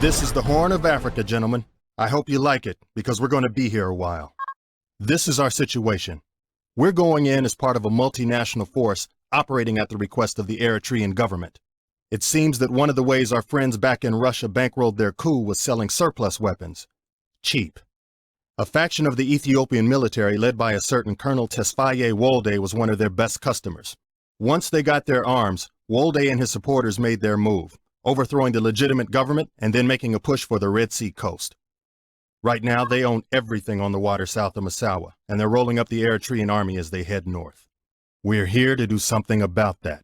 This is the Horn of Africa, gentlemen. I hope you like it, because we're going to be here a while. This is our situation. We're going in as part of a multinational force operating at the request of the Eritrean government. It seems that one of the ways our friends back in Russia bankrolled their coup was selling surplus weapons. Cheap. A faction of the Ethiopian military led by a certain Colonel Tesfaye Wolde was one of their best customers. Once they got their arms, Wolde and his supporters made their move, overthrowing the legitimate government and then making a push for the Red Sea coast. Right now, they own everything on the water south of Massawa, and they're rolling up the Eritrean army as they head north. We're here to do something about that.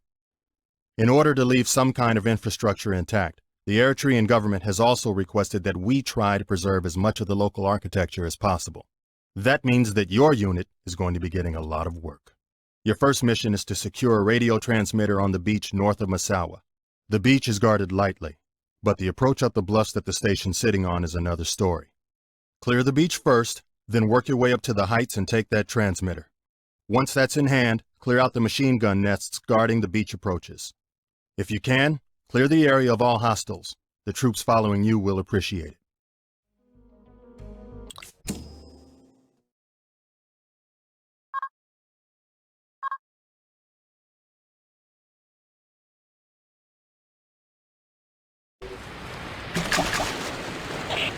In order to leave some kind of infrastructure intact, the Eritrean government has also requested that we try to preserve as much of the local architecture as possible. That means that your unit is going to be getting a lot of work. Your first mission is to secure a radio transmitter on the beach north of Massawa. The beach is guarded lightly, but the approach up the bluffs that the station's sitting on is another story. Clear the beach first, then work your way up to the heights and take that transmitter. Once that's in hand, clear out the machine gun nests guarding the beach approaches. If you can, clear the area of all hostiles. The troops following you will appreciate it.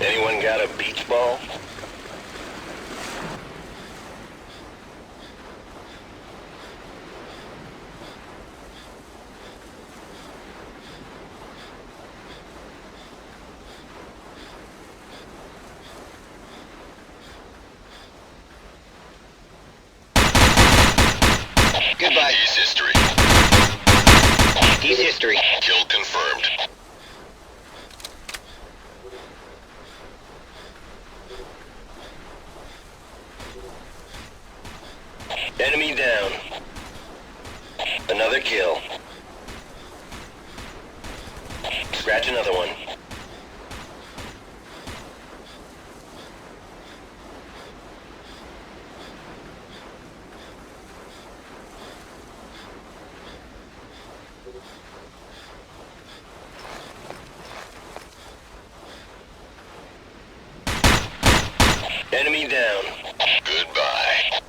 Anyone got a beach ball? Goodbye. He's history. He's history. Kill confirmed. Enemy down. Another kill. Scratch another one. Enemy down. Goodbye.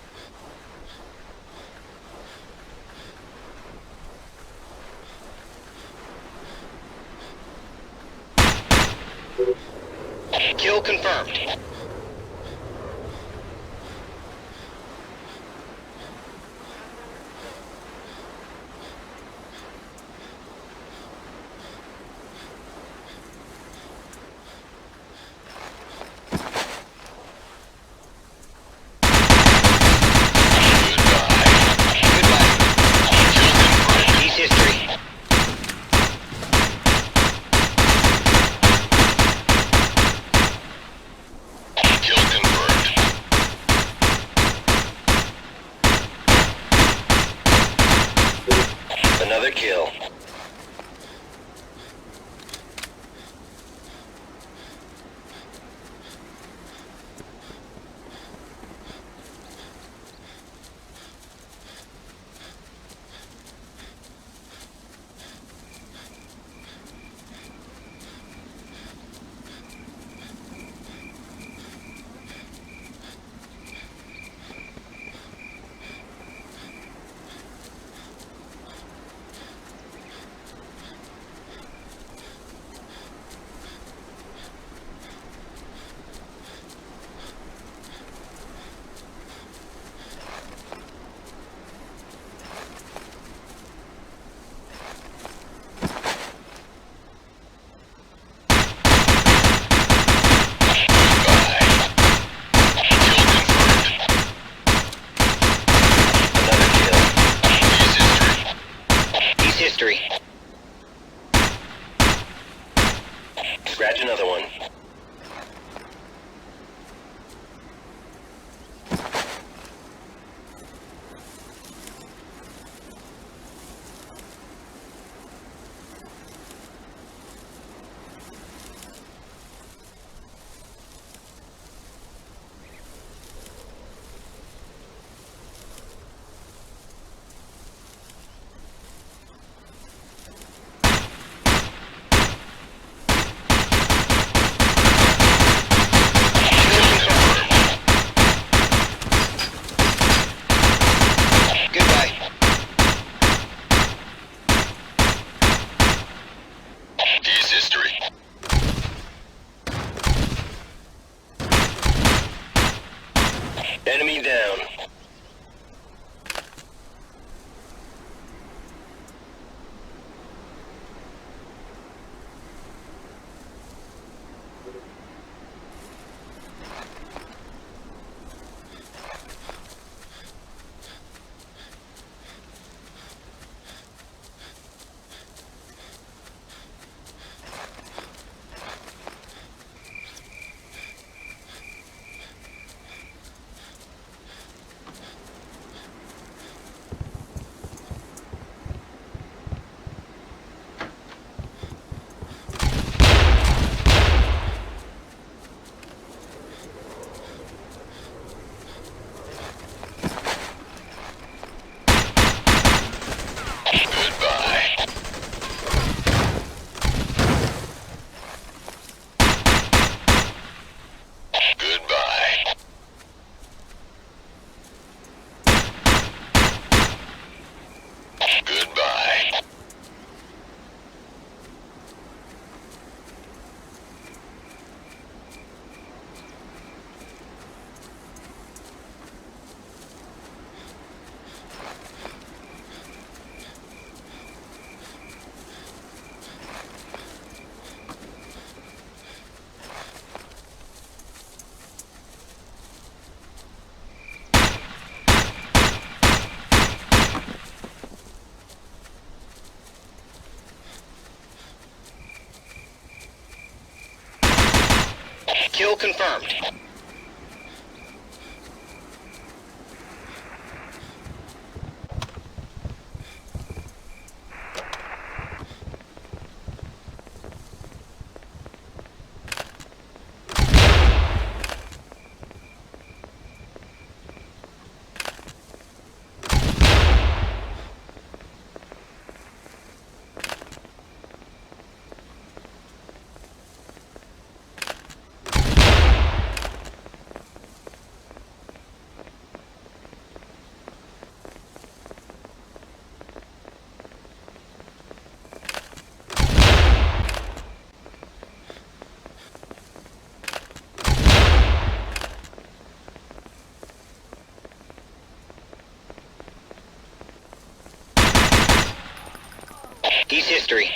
Kill confirmed. Enemy down. Goodbye. Goodbye. Goodbye. Kill confirmed. He's history.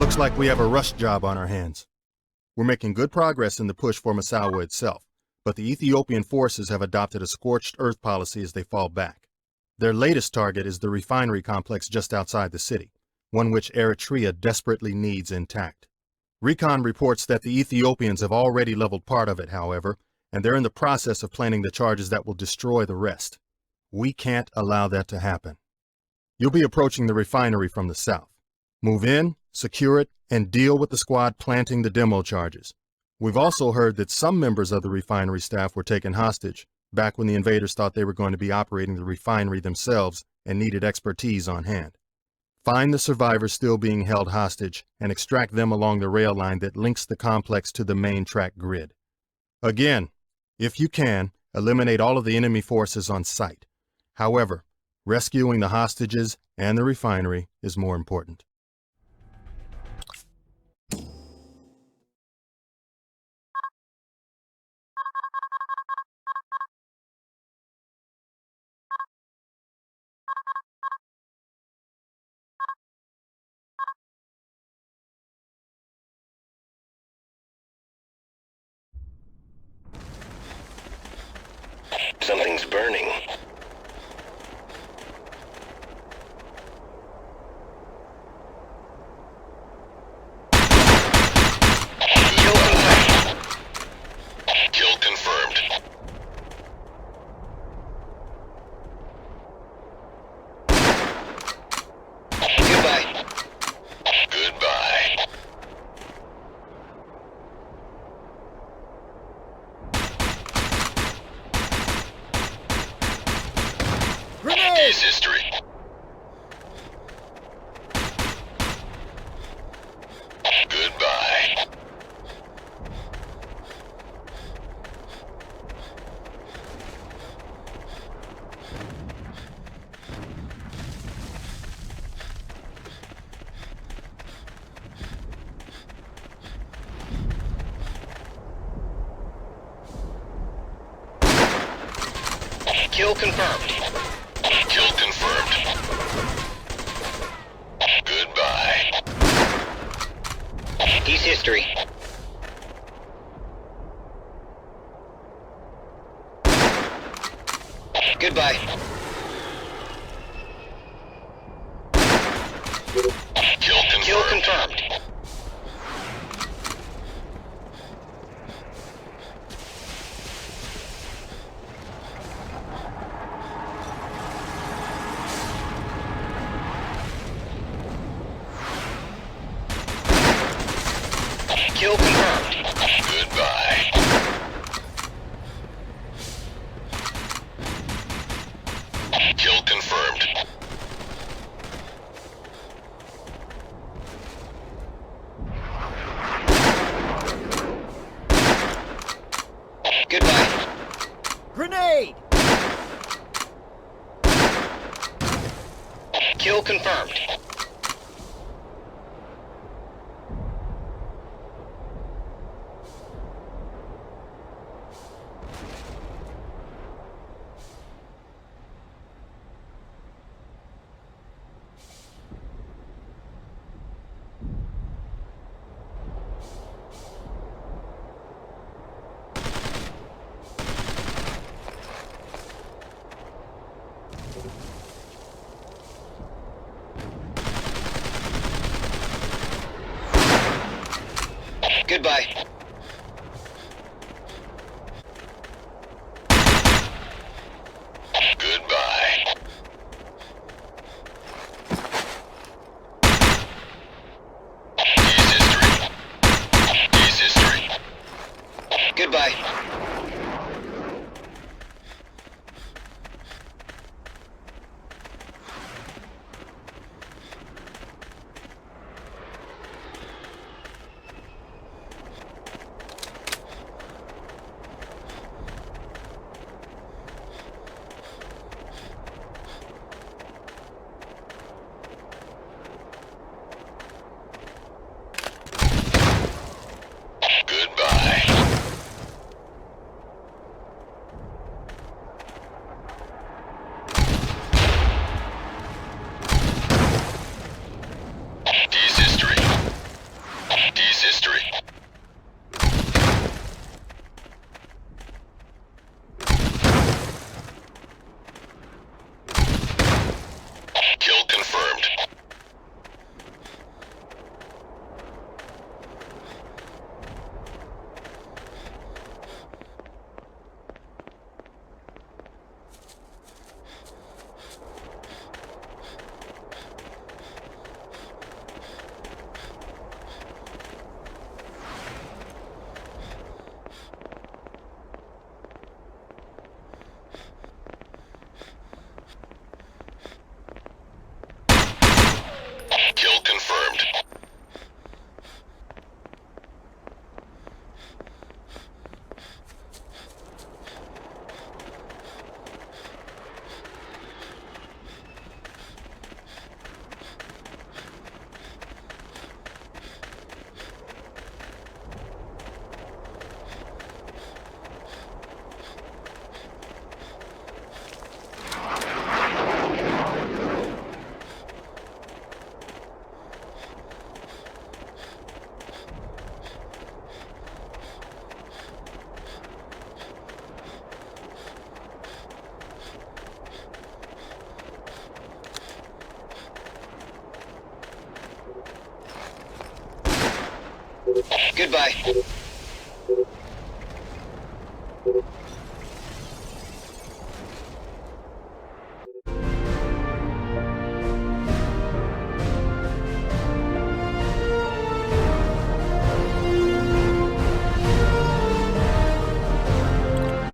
Looks like we have a rush job on our hands. We're making good progress in the push for Massawa itself, but the Ethiopian forces have adopted a scorched earth policy as they fall back. Their latest target is the refinery complex just outside the city, one which Eritrea desperately needs intact. Recon reports that the Ethiopians have already leveled part of it, however, and they're in the process of planning the charges that will destroy the rest. We can't allow that to happen. You'll be approaching the refinery from the south. Move in, secure it, and deal with the squad planting the demo charges. We've also heard that some members of the refinery staff were taken hostage, back when the invaders thought they were going to be operating the refinery themselves and needed expertise on hand. Find the survivors still being held hostage and extract them along the rail line that links the complex to the main track grid. Again, if you can, eliminate all of the enemy forces on site. However, rescuing the hostages and the refinery is more important. Something's burning. Kill confirmed. Goodbye. Goodbye. Is history. Goodbye. Kill confirmed. Kill confirmed. Goodbye. He's history. Goodbye. Kill Kill confirmed. confirmed. Kill confirmed. Goodbye. Kill confirmed. Goodbye. Grenade! Kill confirmed. Goodbye. Goodbye. Is history. Is history. Goodbye. Goodbye.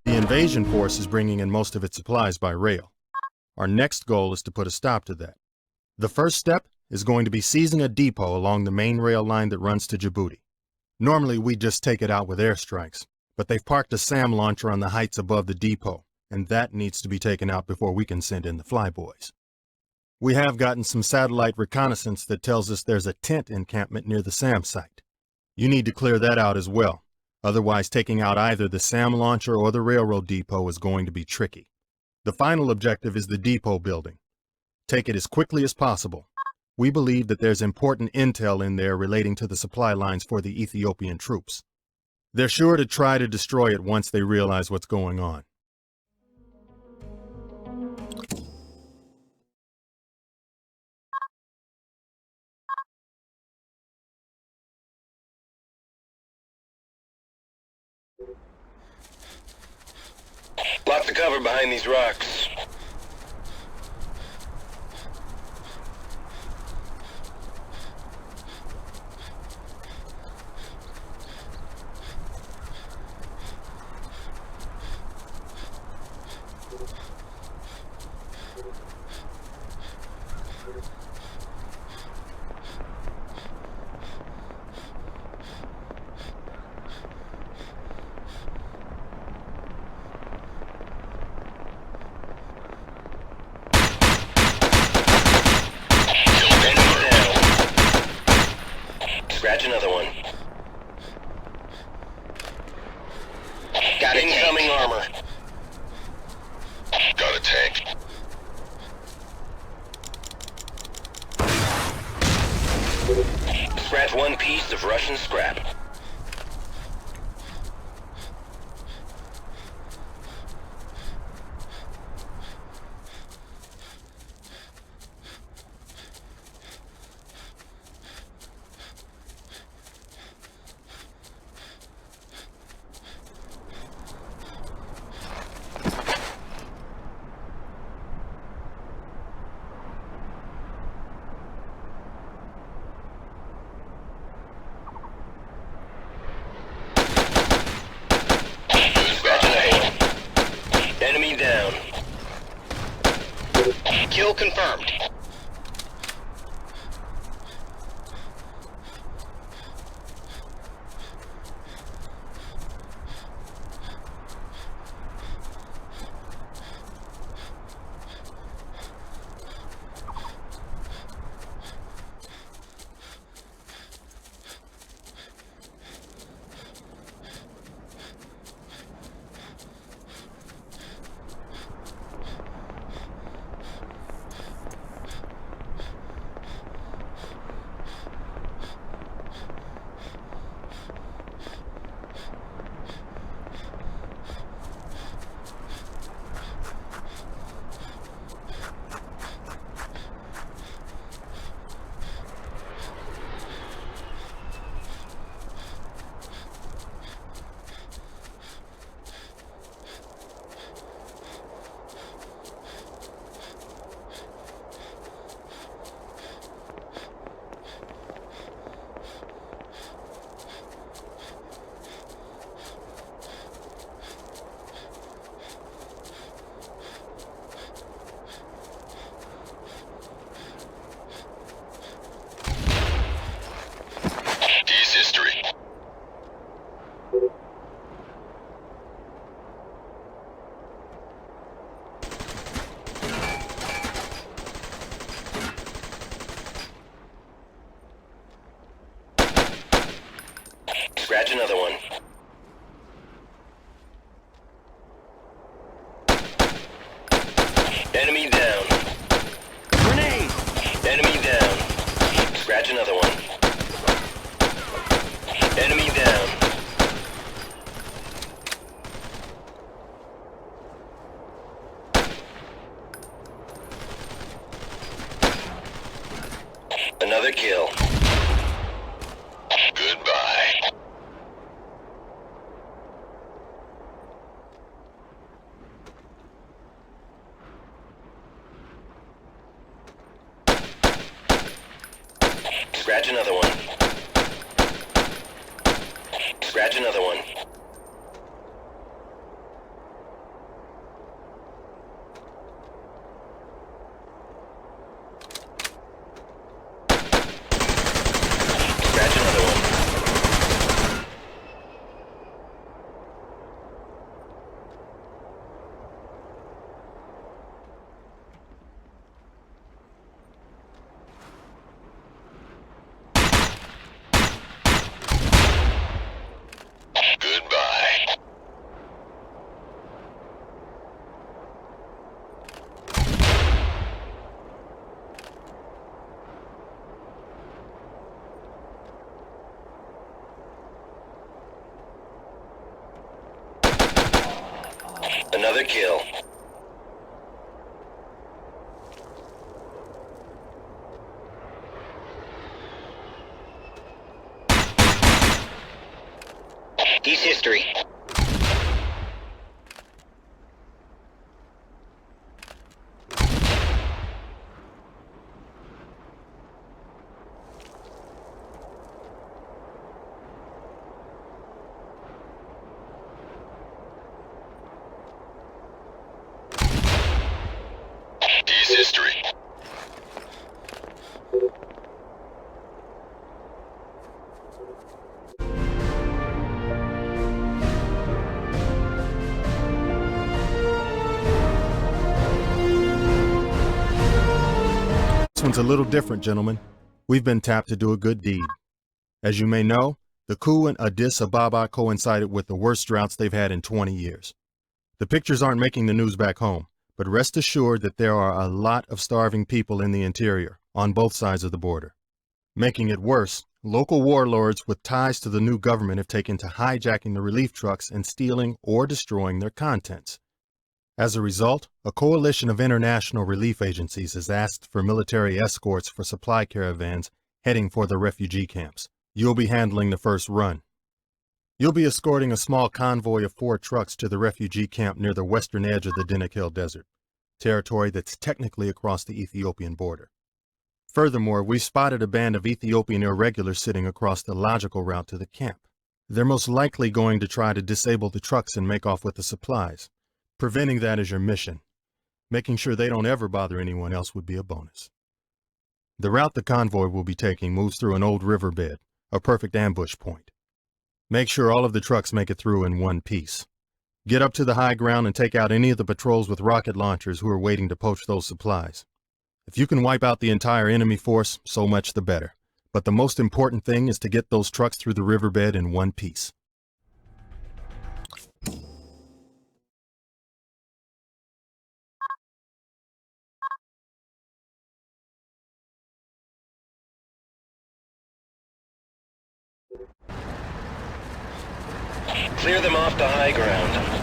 The invasion force is bringing in most of its supplies by rail. Our next goal is to put a stop to that. The first step is going to be seizing a depot along the main rail line that runs to Djibouti. Normally, we just take it out with airstrikes, but they've parked a SAM launcher on the heights above the depot, and that needs to be taken out before we can send in the flyboys. We have gotten some satellite reconnaissance that tells us there's a tent encampment near the SAM site. You need to clear that out as well. Otherwise, taking out either the SAM launcher or the railroad depot is going to be tricky. The final objective is the depot building. Take it as quickly as possible. We believe that there's important intel in there relating to the supply lines for the Ethiopian troops. They're sure to try to destroy it once they realize what's going on. Lots of cover behind these rocks. Scratch another one. Got Incoming armor. Got a tank. Scratch one piece of Russian scrap. Enemy down. Kill confirmed. History. Scratch another one. Enemy down. Grenade! Enemy down. Scratch another one. Enemy down. Another kill. Goodbye. Scratch another one. Scratch another one. Scratch another one. Goodbye. Another kill. He's history. He's history. This one's a little different, gentlemen. We've been tapped to do a good deed. As you may know, the coup in Addis Ababa coincided with the worst droughts they've had in 20 years. The pictures aren't making the news back home, but rest assured that there are a lot of starving people in the interior, on both sides of the border. Making it worse, local warlords with ties to the new government have taken to hijacking the relief trucks and stealing or destroying their contents. As a result, a coalition of international relief agencies has asked for military escorts for supply caravans heading for the refugee camps. You'll be handling the first run. You'll be escorting a small convoy of 4 trucks to the refugee camp near the western edge of the Denoted Desert, territory that's technically across the Ethiopian border. Furthermore, we spotted a band of Ethiopian irregulars sitting across the logical route to the camp. They're most likely going to try to disable the trucks and make off with the supplies. Preventing that is your mission. Making sure they don't ever bother anyone else would be a bonus. The route the convoy will be taking moves through an old riverbed, a perfect ambush point. Make sure all of the trucks make it through in one piece. Get up to the high ground and take out any of the patrols with rocket launchers who are waiting to poach those supplies. If you can wipe out the entire enemy force, so much the better. But the most important thing is to get those trucks through the riverbed in one piece. Clear them off the high ground.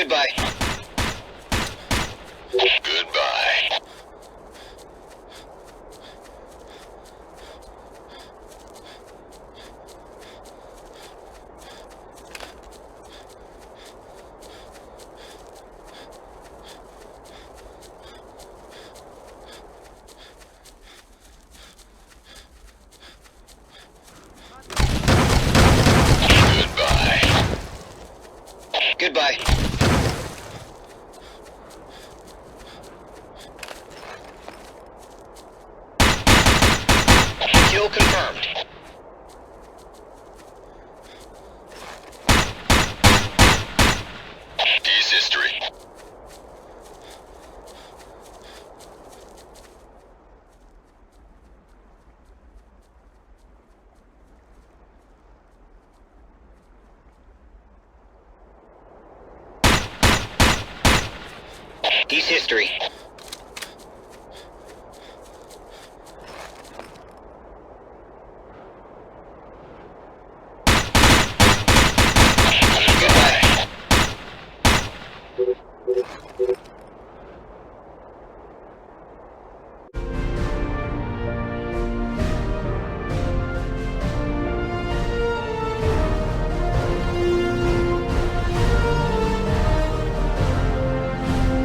Goodbye. Goodbye. Goodbye. Kill confirmed. He's history. He's history. Goodbye.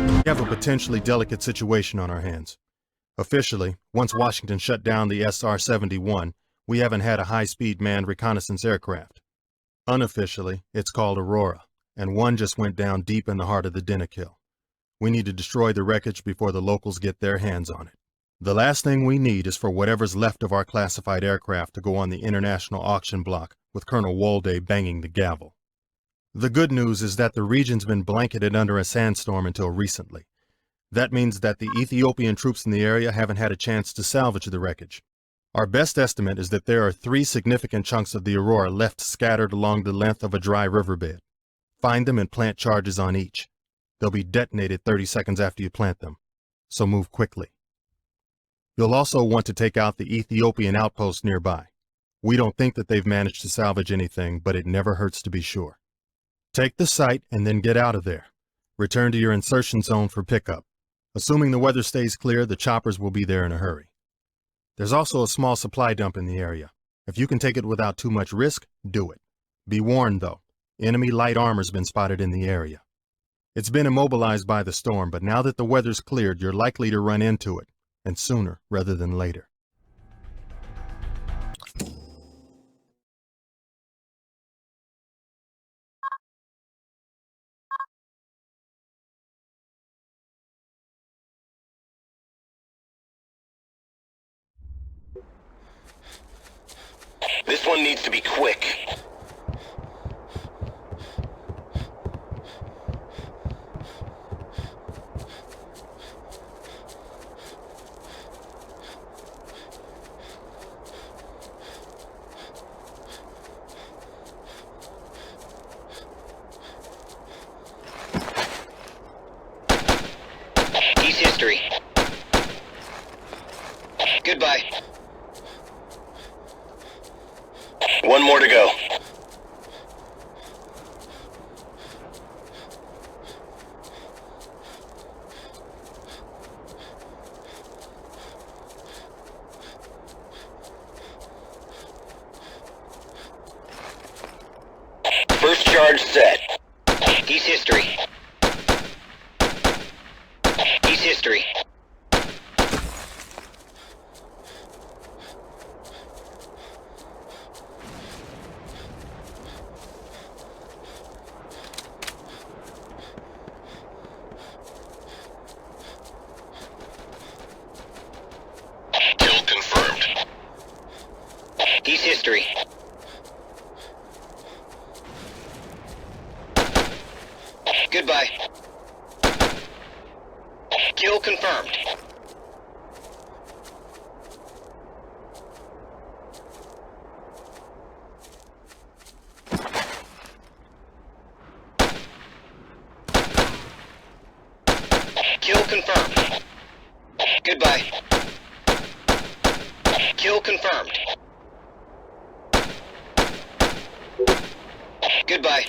We have a potentially delicate situation on our hands. Officially, once Washington shut down the SR-71, we haven't had a high-speed manned reconnaissance aircraft. Unofficially, it's called Aurora, and one just went down deep in the heart of the Dinokill. We need to destroy the wreckage before the locals get their hands on it. The last thing we need is for whatever's left of our classified aircraft to go on the international auction block with Colonel Walday banging the gavel. The good news is that the region's been blanketed under a sandstorm until recently. That means that the Ethiopian troops in the area haven't had a chance to salvage the wreckage. Our best estimate is that there are 3 significant chunks of the Aurora left scattered along the length of a dry riverbed. Find them and plant charges on each. They'll be detonated 30 seconds after you plant them, so move quickly. You'll also want to take out the Ethiopian outpost nearby. We don't think that they've managed to salvage anything, but it never hurts to be sure. Take the site and then get out of there. Return to your insertion zone for pickup. Assuming the weather stays clear, the choppers will be there in a hurry. There's also a small supply dump in the area. If you can take it without too much risk, do it. Be warned though, enemy light armor's been spotted in the area. It's been immobilized by the storm, but now that the weather's cleared, you're likely to run into it, and sooner rather than later. This one needs to be quick. He's history. Goodbye. One more to go. First charge set. He's history. He's history. Kill confirmed. He's history. Goodbye. Kill confirmed. Kill confirmed. Goodbye. Kill confirmed. Goodbye.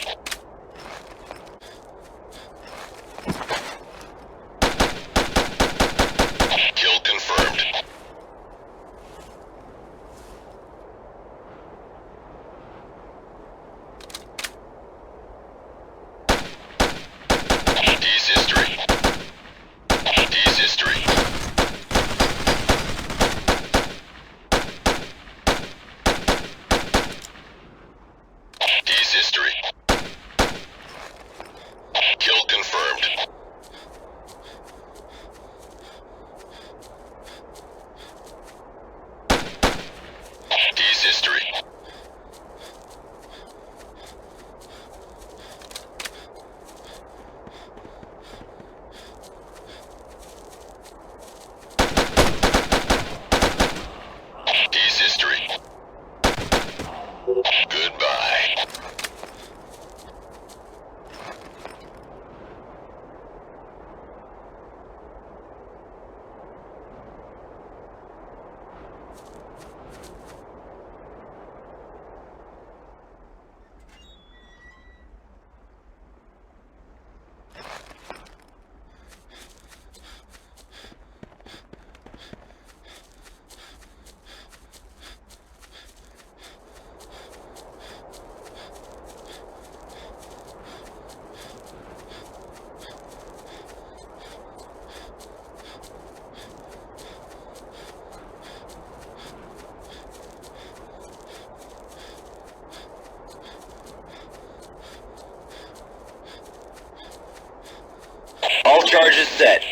Charges set.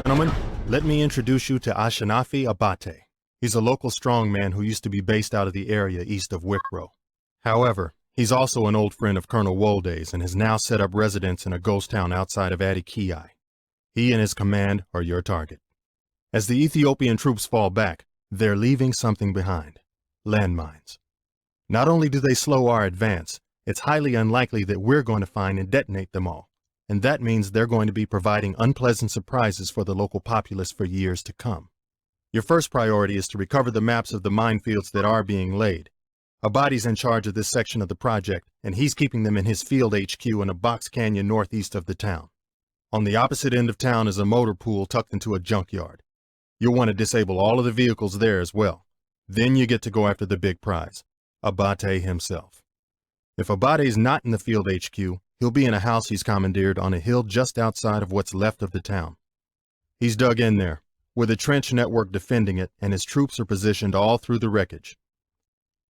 Gentlemen, let me introduce you to Ashanafi Abate. He's a local strongman who used to be based out of the area east of Wickrow. However, he's also an old friend of Colonel Wolde's and has now set up residence in a ghost town outside of Adikii. He and his command are your target. As the Ethiopian troops fall back, they're leaving something behind: landmines. Not only do they slow our advance, it's highly unlikely that we're going to find and detonate them all, and that means they're going to be providing unpleasant surprises for the local populace for years to come. Your first priority is to recover the maps of the minefields that are being laid. Abate's in charge of this section of the project, and he's keeping them in his field HQ in a box canyon northeast of the town. On the opposite end of town is a motor pool tucked into a junkyard. You'll want to disable all of the vehicles there as well. Then you get to go after the big prize, Abate himself. If Abate's not in the field HQ, he'll be in a house he's commandeered on a hill just outside of what's left of the town. He's dug in there, with a trench network defending it, and his troops are positioned all through the wreckage.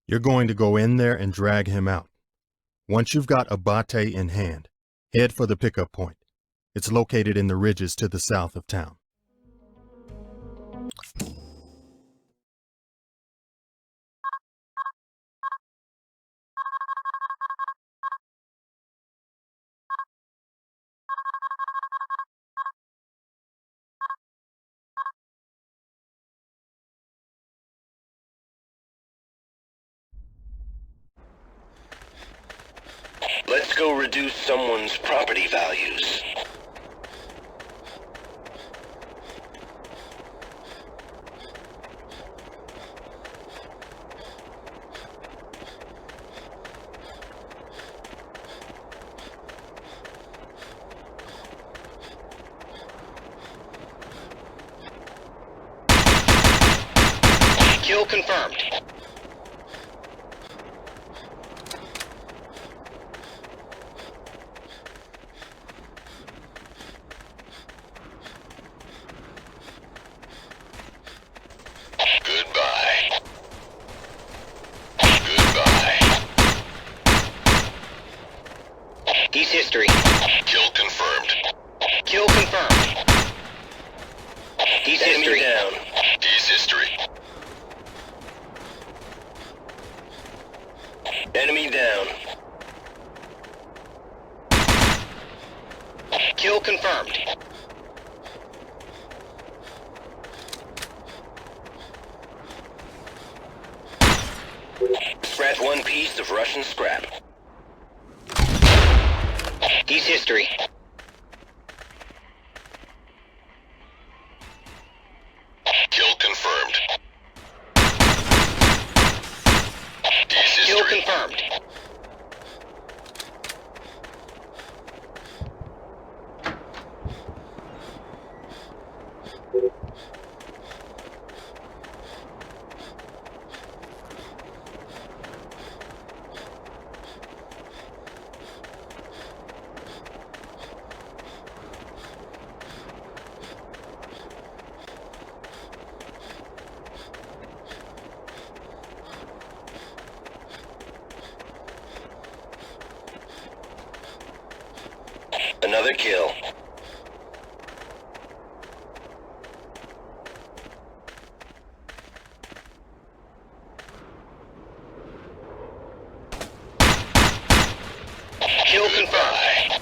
You're going to go in there and drag him out. Once you've got Abate in hand, head for the pickup point. It's located in the ridges to the south of town. Let's go reduce someone's property values. Kill confirmed. Goodbye. Goodbye. He's history. Kill confirmed. Kill confirmed. He's Enemy history. down. He's history. Enemy down. Kill confirmed. Scratch one piece of Russian scrap. He's history. Kill confirmed. He's Kill history. confirmed. Another kill. Kill confirmed.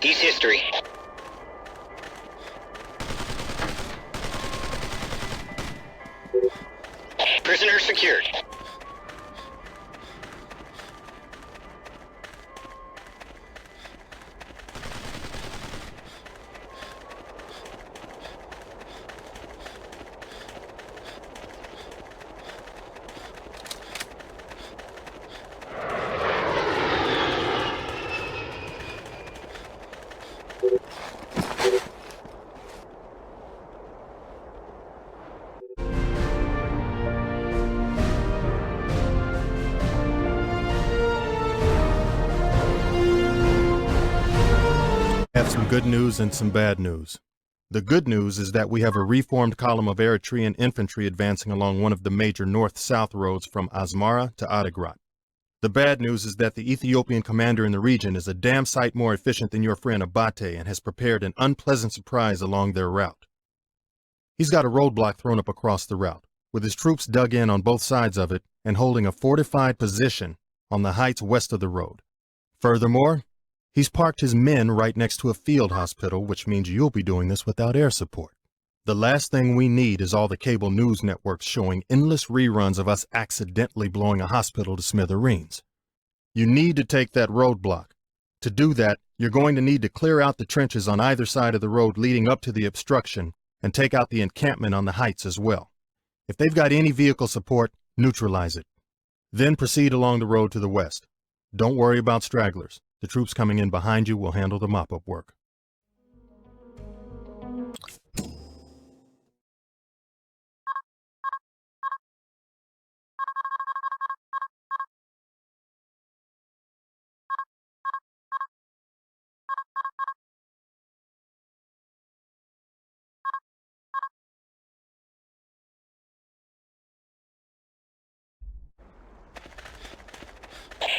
He's history. Prisoner secured. Have some good news and some bad news. The good news is that we have a reformed column of Eritrean infantry advancing along one of the major north-south roads from Asmara to Adigrat. The bad news is that the Ethiopian commander in the region is a damn sight more efficient than your friend Abate and has prepared an unpleasant surprise along their route. He's got a roadblock thrown up across the route, with his troops dug in on both sides of it and holding a fortified position on the heights west of the road. Furthermore, he's parked his men right next to a field hospital, which means you'll be doing this without air support. The last thing we need is all the cable news networks showing endless reruns of us accidentally blowing a hospital to smithereens. You need to take that roadblock. To do that, you're going to need to clear out the trenches on either side of the road leading up to the obstruction and take out the encampment on the heights as well. If they've got any vehicle support, neutralize it. Then proceed along the road to the west. Don't worry about stragglers. The troops coming in behind you will handle the mop-up work.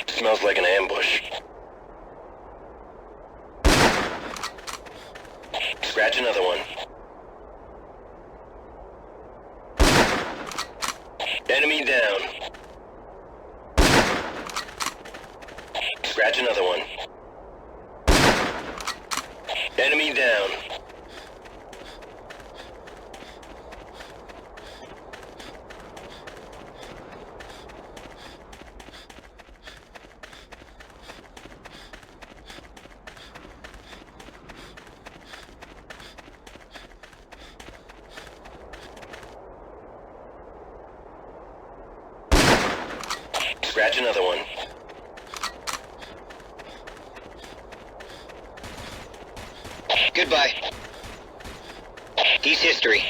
Smells like an ambush. Scratch another one. Enemy down. Scratch another one. Enemy down. Scratch another one. Goodbye. He's history.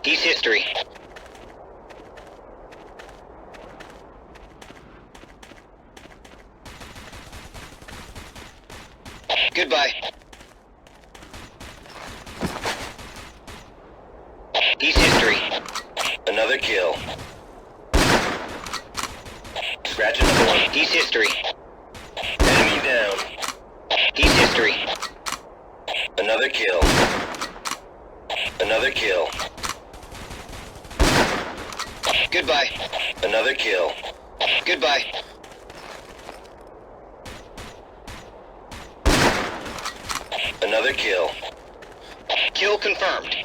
He's history. Goodbye. He's history. Another kill. Scratch another one. He's history. Enemy down. He's history. Another kill. Another kill. Goodbye. Another kill. Goodbye. Another kill. Kill confirmed.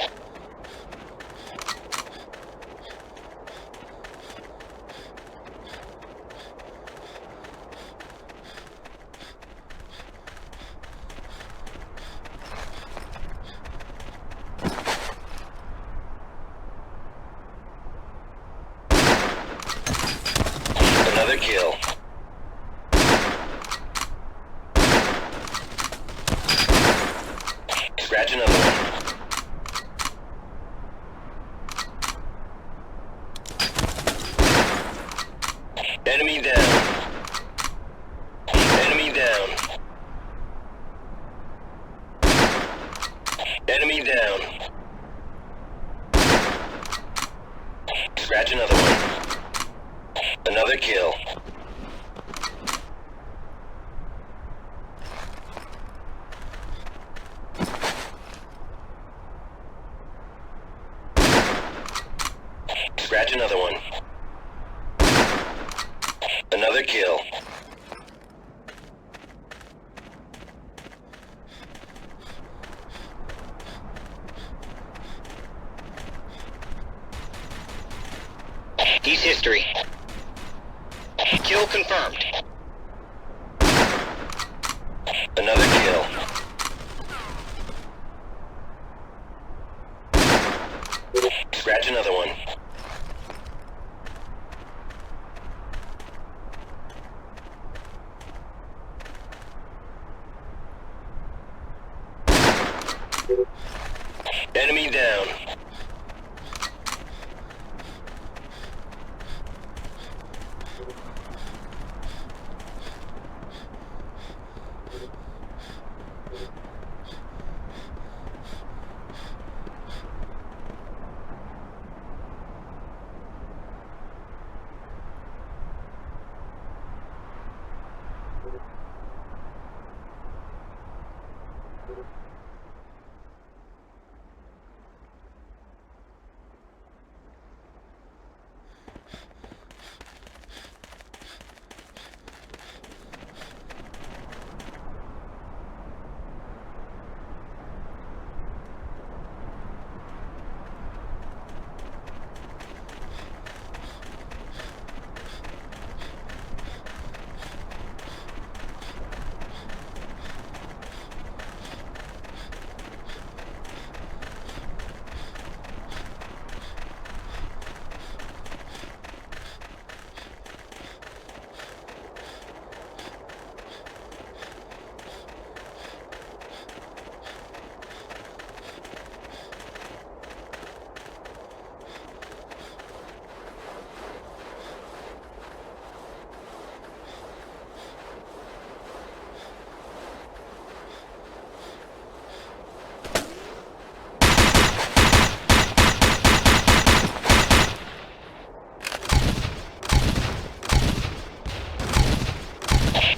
Another kill. Scratch another one. Enemy down. Enemy down. Enemy down. Scratch another one. Another kill. Scratch another one. Another kill. He's history. Kill confirmed. Another kill. Scratch another one. Enemy down.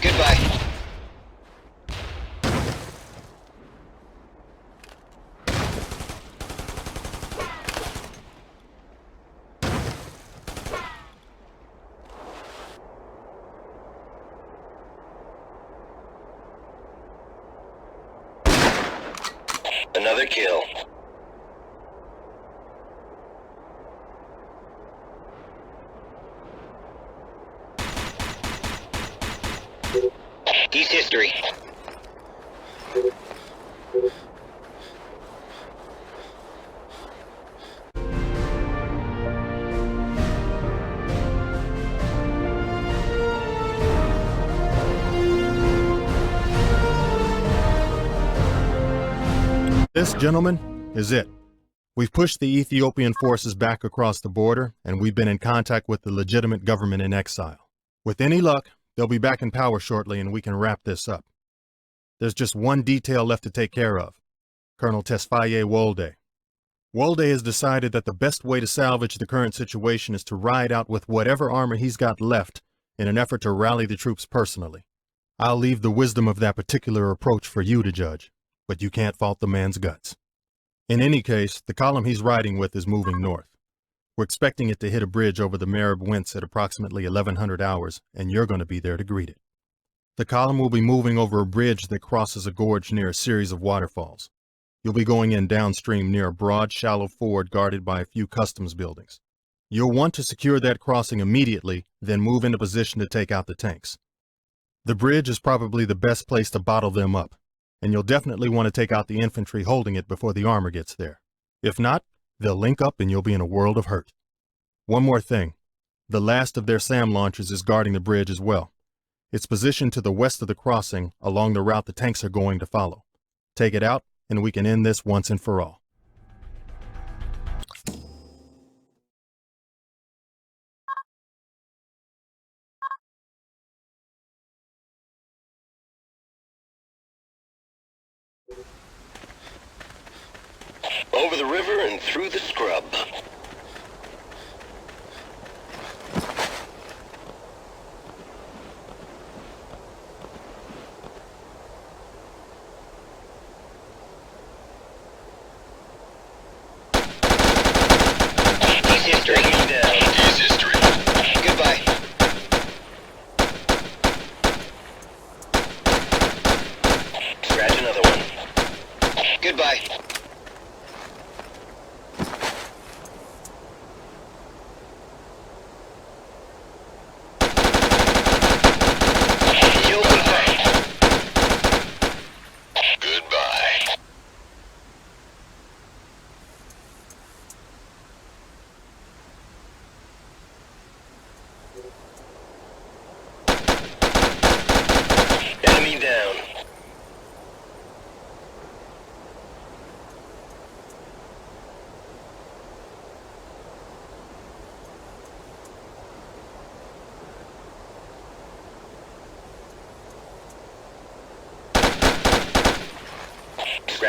Goodbye. Another kill. He's history. This, gentlemen, is it. We've pushed the Ethiopian forces back across the border, and we've been in contact with the legitimate government in exile. With any luck, they'll be back in power shortly and we can wrap this up. There's just one detail left to take care of. Colonel Tesfaye Wolde. Wolde has decided that the best way to salvage the current situation is to ride out with whatever armor he's got left in an effort to rally the troops personally. I'll leave the wisdom of that particular approach for you to judge, but you can't fault the man's guts. In any case, the column he's riding with is moving north. We're expecting it to hit a bridge over the Marib Winds at approximately 1100 hours, and you're going to be there to greet it. The column will be moving over a bridge that crosses a gorge near a series of waterfalls. You'll be going in downstream near a broad, shallow ford guarded by a few customs buildings. You'll want to secure that crossing immediately, then move into position to take out the tanks. The bridge is probably the best place to bottle them up, and you'll definitely want to take out the infantry holding it before the armor gets there. If not, they'll link up and you'll be in a world of hurt. One more thing. The last of their SAM launchers is guarding the bridge as well. It's positioned to the west of the crossing along the route the tanks are going to follow. Take it out, and we can end this once and for all. Over the river and through the scrub. He's history. Enemy down. He's history. Goodbye.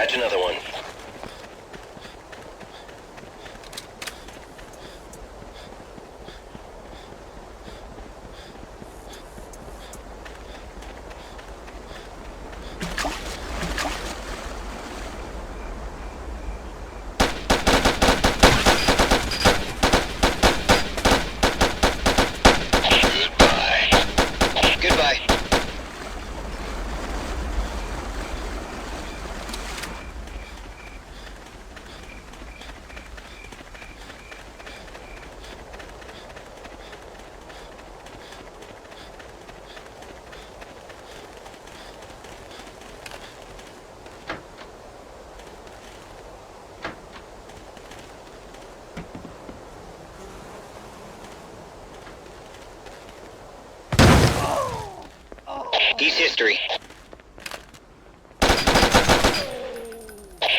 Scratch another one. Goodbye. He's history.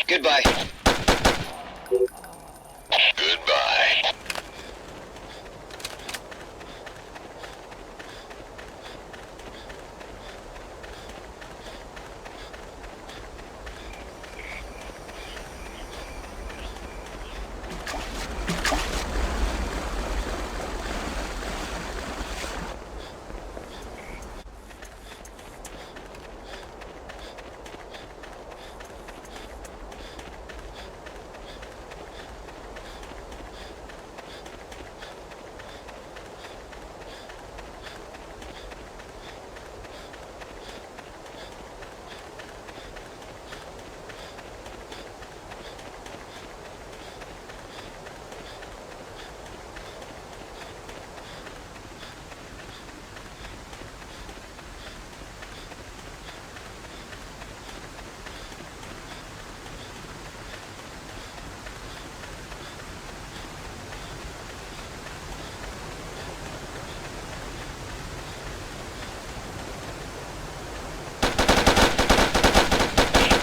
Goodbye. Goodbye.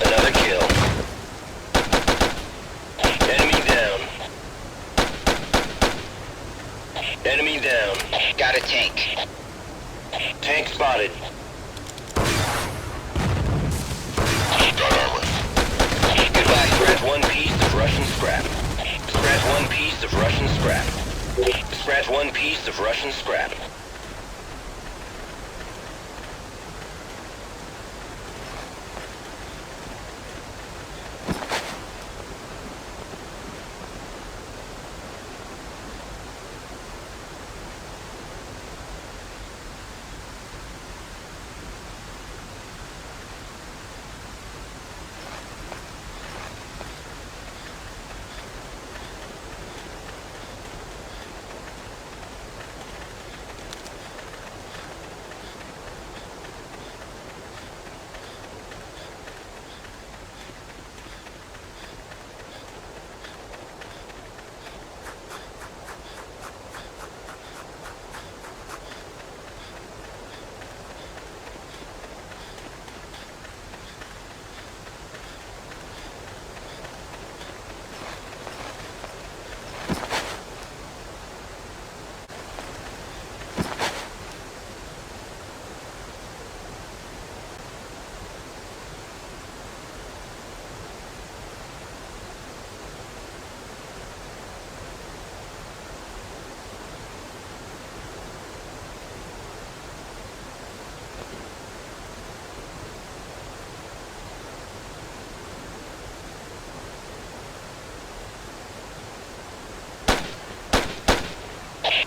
Another kill. Enemy down. Enemy down. Got a tank. Tank spotted. Got armor. Goodbye. Scratch one piece of Russian scrap. Scratch one piece of Russian scrap. Scratch one piece of Russian scrap.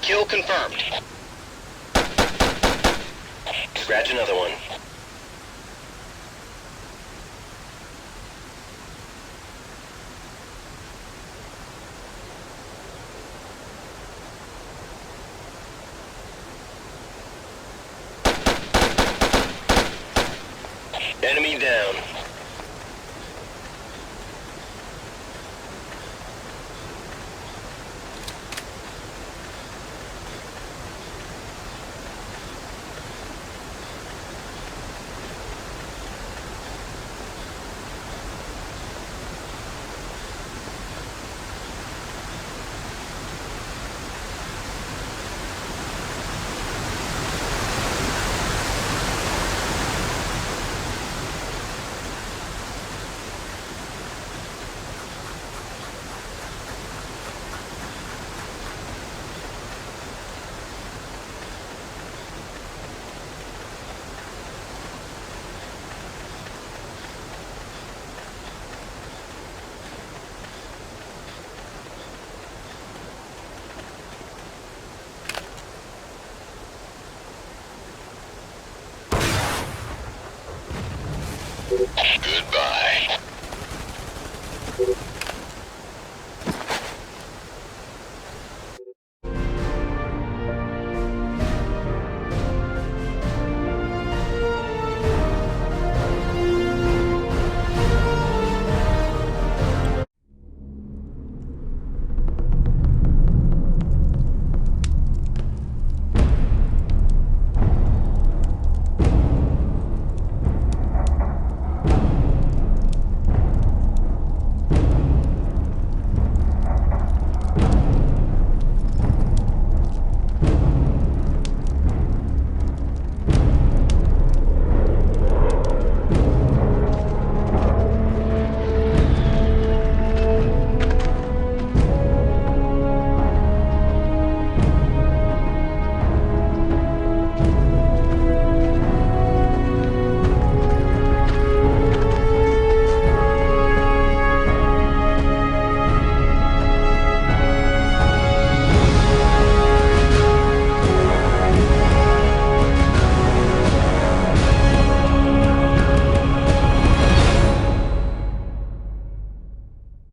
Kill confirmed. Scratch another one. Enemy down.